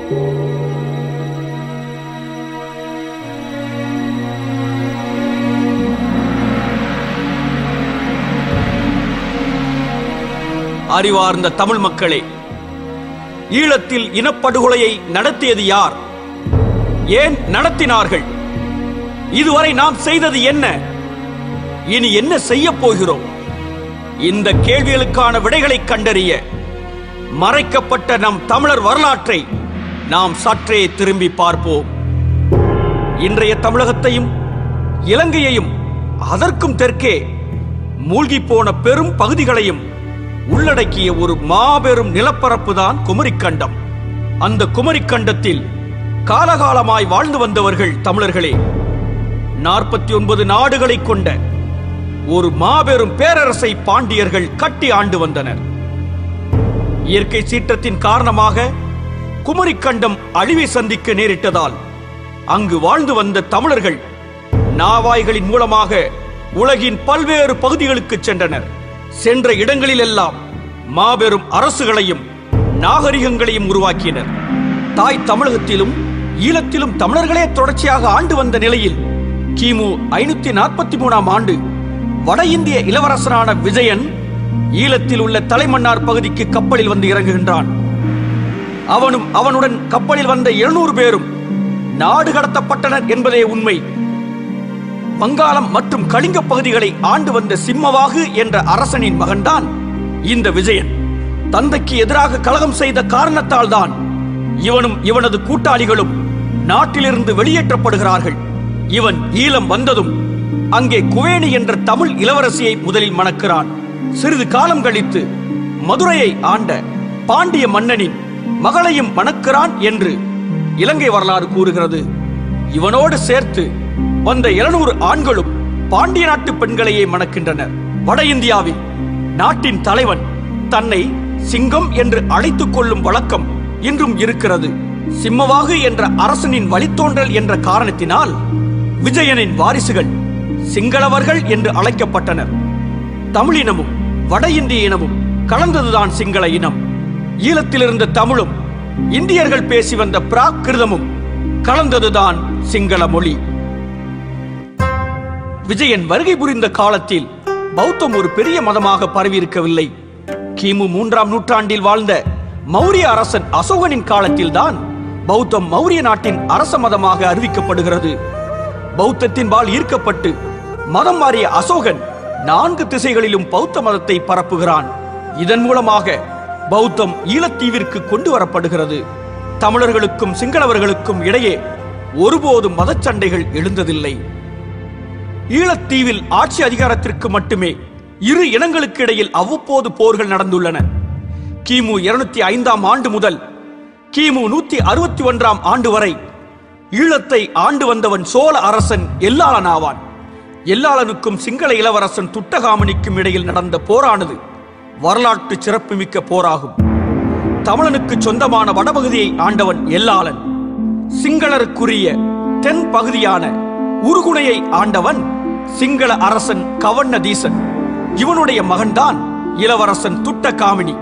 அறிவார்ந்த தமிழ் மக்களே, ஈழத்தில் இனப்படுகொலையை நடத்தியது யார்? ஏன் நடத்தினார்கள்? இதுவரை நாம் செய்தது என்ன? இனி என்ன செய்ய போகிறோம்? இந்த கேள்விகளுக்கான விடைகளை கண்டறிய மறைக்கப்பட்ட நம் தமிழர் வரலாற்றை நாம் சற்றே திரும்பி பார்ப்போம். இன்றைய தமிழகத்தையும் இலங்கையையும் அதற்கும் தெற்கே மூழ்கி போன பெரும் பகுதிகளையும் உள்ளடக்கிய ஒரு மாபெரும் நிலப்பரப்பு தான் குமரிக்கண்டம். அந்த குமரிக்கண்டத்தில் காலகாலமாய் வாழ்ந்து வந்தவர்கள் தமிழர்களே. 49 நாடுகளை கொண்ட ஒரு மாபெரும் பேரரசை பாண்டியர்கள் கட்டி ஆண்டு வந்தனர். இயற்கை சீற்றத்தின் காரணமாக குமரிக்கண்டம் அழிவை சந்திக்க நேரிட்டதால் அங்கு வாழ்ந்து வந்த தமிழர்கள் நாவாய்களின் மூலமாக உலகின் பல்வேறு பகுதிகளுக்கு சென்றனர். சென்ற இடங்களிலெல்லாம் மாபெரும் அரசுகளையும் நாகரிகங்களையும் உருவாக்கினர். தாய் தமிழகத்திலும் ஈழத்திலும் தமிழர்களே தொடர்ச்சியாக ஆண்டு வந்த நிலையில் கிமு 543ஆம் ஆண்டு வட இந்திய இளவரசரான விஜயன் ஈழத்தில் உள்ள தலைமன்னார் பகுதிக்கு கப்பலில் வந்து இறங்குகின்றான். அவனும் அவனுடன் கப்பலில் வந்த 700 பேரும் நாடு கடத்தப்பட்டனர் என்பதே உண்மை. வங்காளம் மற்றும் கலிங்க பகுதிகளை ஆண்டு வந்த சிம்மவாகு என்ற அரசனின் மகன்தான் இந்த விஜயன். தந்தைக்கு எதிராக கலகம் செய்த காரணத்தால் தான் இவனும் இவனது கூட்டாளிகளும் நாட்டிலிருந்து வெளியேற்றப்படுகிறார்கள். இவன் ஈழம் வந்ததும் அங்கே குவேணி என்ற தமிழ் இளவரசியை முதலில் மணக்கிறான். சிறிது காலம் கழித்து மதுரையை ஆண்ட பாண்டிய மன்னனின் மகளையும் மணக்கிறான் என்று இலங்கை வரலாறு கூறுகிறது. இவனோடு சேர்த்து வந்த 700 ஆண்களும் பாண்டிய நாட்டு பெண்களையே மணக்கின்றனர். வட இந்தியாவில் நாட்டின் தலைவன் தன்னை சிங்கம் என்று அழைத்துக் கொள்ளும் வழக்கம் இன்றும் இருக்கிறது. சிம்மவாகு என்ற அரசனின் வழித்தோன்றல் என்ற காரணத்தினால் விஜயனின் வாரிசுகள் சிங்களவர்கள் என்று அழைக்கப்பட்டனர். தமிழினமும் வட இந்திய இனமும் கலந்ததுதான் சிங்கள இனம். ஈழத்தில் இருந்த தமிழும் இந்தியர்கள் பேசி வந்த பிராகிருதமும் கலந்ததுதான் சிங்கள மொழி. விஜயன் வருகை புரிந்த காலத்தில் பௌத்தம் ஒரு பெரிய மதமாக பரவியிருக்கவில்லை. கிமு 3ஆம் நூற்றாண்டில் வாழ்ந்த மௌரிய அரசன் அசோகனின் காலத்தில்தான் பௌத்தம் மௌரிய நாட்டின் அரச மதமாக அறிவிக்கப்படுகிறது. பௌத்தத்தின் பால் ஈர்க்கப்பட்டு மதம் மாறிய அசோகன் 4 திசைகளிலும் பௌத்த மதத்தை பரப்புகிறான். இதன் மூலமாக பௌத்தம் ஈழத்தீவிற்கு கொண்டு வரப்படுகிறது. தமிழர்களுக்கும் சிங்களவர்களுக்கும் இடையே ஒருபோதும் மதச்சண்டைகள் எழுந்ததில்லை. ஈழத்தீவில் ஆட்சி அதிகாரத்திற்கு மட்டுமே இரு இனங்களுக்கு இடையில் அவ்வப்போது போர்கள் நடந்துள்ளன. கிமு 205ஆம் ஆண்டு முதல் கிமு 161ஆம் ஆண்டு வரை ஈழத்தை ஆண்டு வந்தவன் சோழ அரசன் எல்லாளன் ஆவான். எல்லாளனுக்கும் சிங்கள இளவரசன் துட்டகாமனிக்கும் இடையில் நடந்த போரானது வரலாற்று சிறப்புமிக்க போராகும். தமிழனுக்கு சொந்தமான வடபகுதியை ஆண்டவன் எல்லாளன். சிங்களருக்குரிய தென் பகுதியான உருகுணையை ஆண்டவன் சிங்கள அரசன் கவண்ணதீசன். இவனுடைய மகன்தான் இளவரசன் துட்டகாமினி.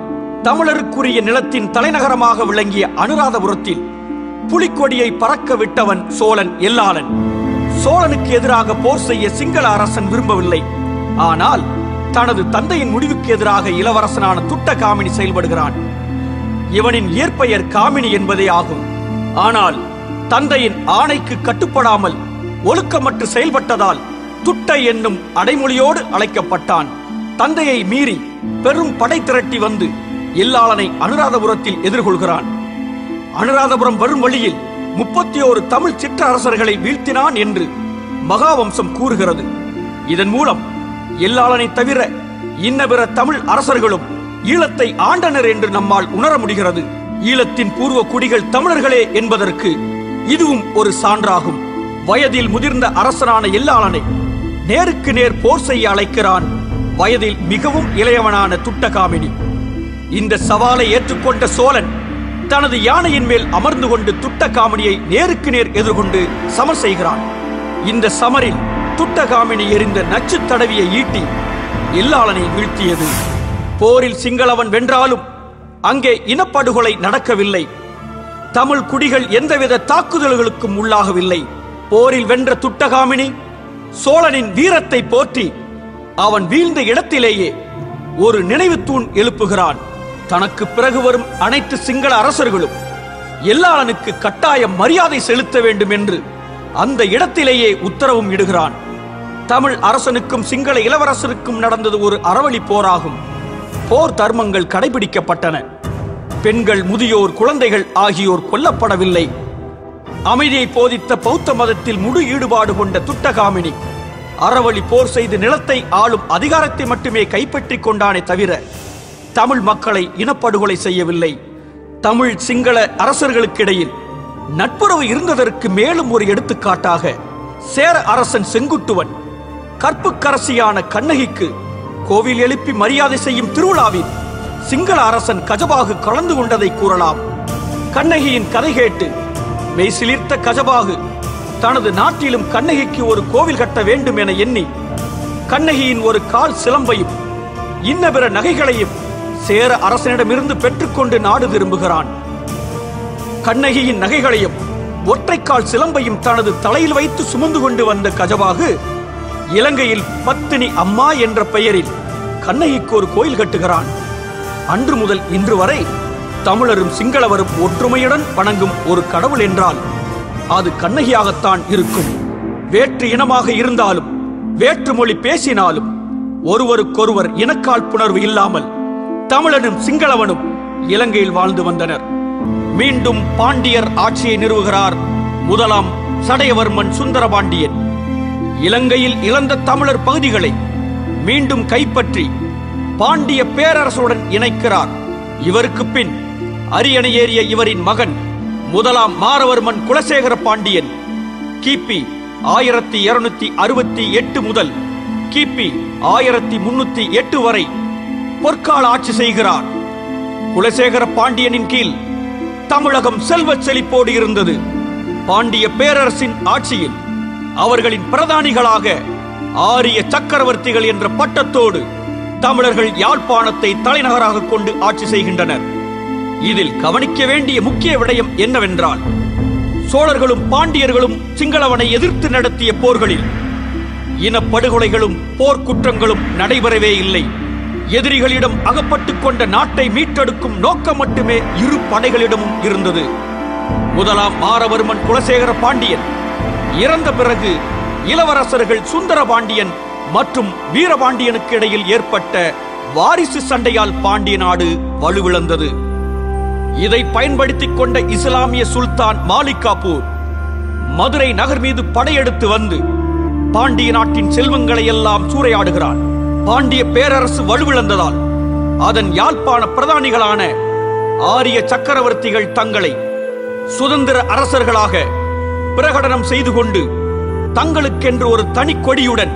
தமிழருக்குரிய நிலத்தின் தலைநகரமாக விளங்கிய அனுராதபுரத்தில் புலிக்கொடியை பறக்க விட்டவன் சோழன் எல்லாளன். சோழனுக்கு எதிராக போர் செய்ய சிங்கள அரசன் விரும்பவில்லை. ஆனால் தனது தந்தையின் முடிவுக்கு எதிராக இளவரசனான துட்டகாமினி செயல்படுகிறான். இவனின் இயற்பெயர் காமினி என்பதே ஆகும். ஆனால் தந்தையின் ஆணைக்கு கட்டுப்படாமல் ஒழுக்கமற்று செயல்பட்டதால் துட்டை என்னும் அடைமொழியோடு அழைக்கப்பட்டான். தந்தையை மீறி பெரும் படை திரட்டி வந்து எல்லாளனை அனுராதபுரத்தில் எதிர்கொள்கிறான். அனுராதபுரம் வரும் வழியில் 31 தமிழ் சிற்றரசர்களை வீழ்த்தினான் என்று மகாவம்சம் கூறுகிறது. இதன் மூலம் எல்லாளனை தவிர இன்ன பிற தமிழ் அரசர்களும் ஈழத்தை ஆண்டனர் என்று நம்மால் உணர முடிகிறது. ஈழத்தின் பூர்வ குடிகள் தமிழர்களே என்பதற்கு இதுவும் ஒரு சான்றாகும். வயதில் முதிர்ந்த அரசனான எல்லாளனை நேருக்கு நேர் போர் செய்ய அழைக்கிறான் வயதில் மிகவும் இளையவனான துட்டகாமினி. இந்த சவாலை ஏற்றுக்கொண்ட சோழன் தனது யானையின் மேல் அமர்ந்து கொண்டு துட்டகாமினியை நேருக்கு நேர் எதிர்கொண்டு சமர் செய்கிறான். இந்த சமரில் துட்டகாமினி எறிந்த நச்சு தடவிய ஈட்டி எல்லாளனை வீழ்த்தியது. போரில் சிங்களவன் வென்றாலும் அங்கே இனப்படுகொலை நடக்கவில்லை. தமிழ் குடிகள் எந்தவித தாக்குதல்களுக்கும் உள்ளாகவில்லை. போரில் வென்ற துட்டகாமினி சோழனின் வீரத்தை போற்றி அவன் வீழ்ந்த இடத்திலேயே ஒரு நினைவு தூண் எழுப்புகிறான். தனக்கு பிறகு வரும் அனைத்து சிங்கள அரசர்களும் எல்லாளனுக்கு கட்டாய மரியாதை செலுத்த வேண்டும் என்று அந்த இடத்திலேயே உத்தரவும் இடுகிறான். தமிழ் அரசனுக்கும் சிங்கள இளவரசருக்கும் நடந்தது ஒரு அறவழி போராகும். போர் தர்மங்கள் கடைபிடிக்கப்பட்டன. பெண்கள், முதியோர், குழந்தைகள் ஆகியோர் கொல்லப்படவில்லை. அமைதியை போதித்த பௌத்த மதத்தில் முழு ஈடுபாடு கொண்ட துட்டகாமினி அறவழி போர் செய்து நிலத்தை ஆளும் அதிகாரத்தை மட்டுமே கைப்பற்றிக் கொண்டானே தவிர தமிழ் மக்களை இனப்படுகொலை செய்யவில்லை. தமிழ் சிங்கள அரசர்களுக்கிடையில் நட்புறவு இருந்ததற்கு மேலும் ஒரு எடுத்துக்காட்டாக சேர அரசன் செங்குட்டுவன் கற்புக்கரசியான கண்ணகிக்கு கோவில் எழுப்பி மரியாதை செய்யும் திருவிழாவில் சிங்கள அரசன் கஜபாகு கலந்து கொண்டதை கூறலாம். கண்ணகியின் கதை கேட்டு மெய்சிலிர்த்த கஜபாகு தனது நாட்டிலும் கண்ணகிக்கு ஒரு கோவில் கட்ட வேண்டும் என எண்ணி கண்ணகியின் ஒரு கால் சிலம்பையும் இன்ன பிற நகைகளையும் சேர அரசனிடமிருந்து பெற்றுக்கொண்டு நாடு திரும்புகிறான். கண்ணகியின் நகைகளையும் ஒற்றைக்கால் சிலம்பையும் தனது தலையில் வைத்து சுமந்து கொண்டு வந்த கஜபாகு இலங்கையில் பத்தினி அம்மா என்ற பெயரில் கண்ணகிக்கு ஒரு கோயில் கட்டுகிறான். அன்று முதல் இன்று வரை தமிழரும் சிங்களவரும் ஒற்றுமையுடன் வணங்கும் ஒரு கடவுள் என்றால் அது கண்ணகியாகத்தான் இருக்கும். வேற்று இனமாக இருந்தாலும் வேற்று மொழி பேசினாலும் ஒருவருக்கொருவர் இனக்காழ்ப்புணர்வு இல்லாமல் தமிழனும் சிங்களவனும் இலங்கையில் வாழ்ந்து வந்தனர். மீண்டும் பாண்டியர் ஆட்சியை நிறுவுகிறார் முதலாம் சடையவர்மன் சுந்தரபாண்டியன். இலங்கையில் இழந்த தமிழர் பகுதிகளை மீண்டும் கைப்பற்றி பாண்டிய பேரரசுடன் இணைக்கிறார். இவருக்கு பின் அரியணை ஏறிய இவரின் மகன் முதலாம் மாரவர்மன் குலசேகர பாண்டியன் கிபி 1268 முதல் கிபி 1308 வரை பொற்கால ஆட்சி செய்கிறார். குலசேகர பாண்டியனின் கீழ் தமிழகம் செல்வச் செழிப்போடு இருந்தது. பாண்டிய பேரரசின் ஆட்சியில் அவர்களின் பிரதானிகளாக ஆரிய சக்கரவர்த்திகள் என்ற பட்டத்தோடு தமிழர்கள் யாழ்ப்பாணத்தை தலைநகராக கொண்டு ஆட்சி செய்கின்றனர். இதில் கவனிக்க வேண்டிய முக்கிய விடயம் என்னவென்றால் சோழர்களும் பாண்டியர்களும் சிங்களவனை எதிர்த்து நடத்திய போர்களில் இனப்படுகொலைகளும் போர்க்குற்றங்களும் நடைபெறவே இல்லை. எதிரிகளிடம் அகப்பட்டுக் கொண்ட நாட்டை மீட்டெடுக்கும் நோக்கம் மட்டுமே இரு படைகளிடமும் இருந்தது. முதலாம் மாரவர்மன் குலசேகர பாண்டியன் இறந்த பிறகு இளவரசர்கள் சுந்தரபாண்டியன் மற்றும் வீரபாண்டியனுக்கு இடையில் ஏற்பட்ட வாரிசு சண்டையால் பாண்டிய நாடு வலுவிழந்தது. இதை பயன்படுத்திக் கொண்ட இஸ்லாமிய சுல்தான் மாலிக் காபூர் மதுரை நகர் மீது படையெடுத்து வந்து பாண்டிய நாட்டின் செல்வங்களை எல்லாம் சூறையாடுகிறான். பாண்டிய பேரரசு வலுவிழந்ததால் அதன் யாழ்ப்பாண பிரதானிகளான ஆரிய சக்கரவர்த்திகள் தங்களை சுதந்திர அரசர்களாக பிரகடனம் செய்து கொண்டு தங்களுக்கென்று ஒரு தனி கொடியுடன்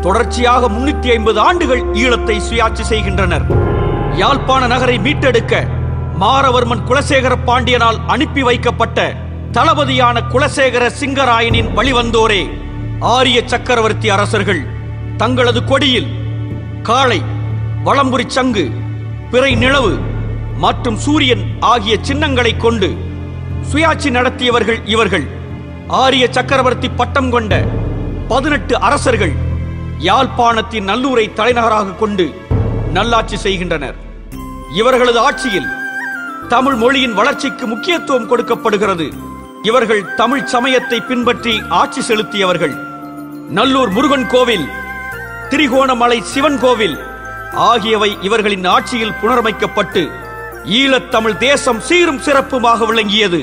தொடர்ச்சியாக 350 ஆண்டுகள் ஈழத்தை சுயாட்சி செய்கின்றனர். யாழ்ப்பாண நகரை மீட்டெடுக்க மாரவர்மன் குலசேகர பாண்டியனால் அனுப்பி வைக்கப்பட்ட தளபதியான குலசேகர சிங்கராயனின் வழிவந்தோரே ஆரிய சக்கரவர்த்தி அரசர்கள் தங்களது கொடியில் காளை, வலம்புரி சங்கு, பிறை நிலவு மற்றும் சூரியன் ஆகிய சின்னங்களை கொண்டு சுயாட்சி நடத்தியவர்கள் இவர்கள். ஆரிய சக்கரவர்த்தி பட்டம் கொண்ட 18 அரசர்கள் யாழ்ப்பாணத்தின் நல்லூரை தலைநகராக கொண்டு நல்லாட்சி செய்கின்றனர். இவர்களது ஆட்சியில் தமிழ் மொழியின் வளர்ச்சிக்கு முக்கியத்துவம் கொடுக்கப்படுகிறது. இவர்கள் தமிழ் சமயத்தை பின்பற்றி ஆட்சி செலுத்தியவர்கள். நல்லூர் முருகன் கோவில், திரிகோணமலை சிவன் கோவில் ஆகியவை இவர்களின் ஆட்சியில் புனரமைக்கப்பட்டு ஈழத் தமிழ் தேசம் சீரும் சிறப்புமாக விளங்கியது.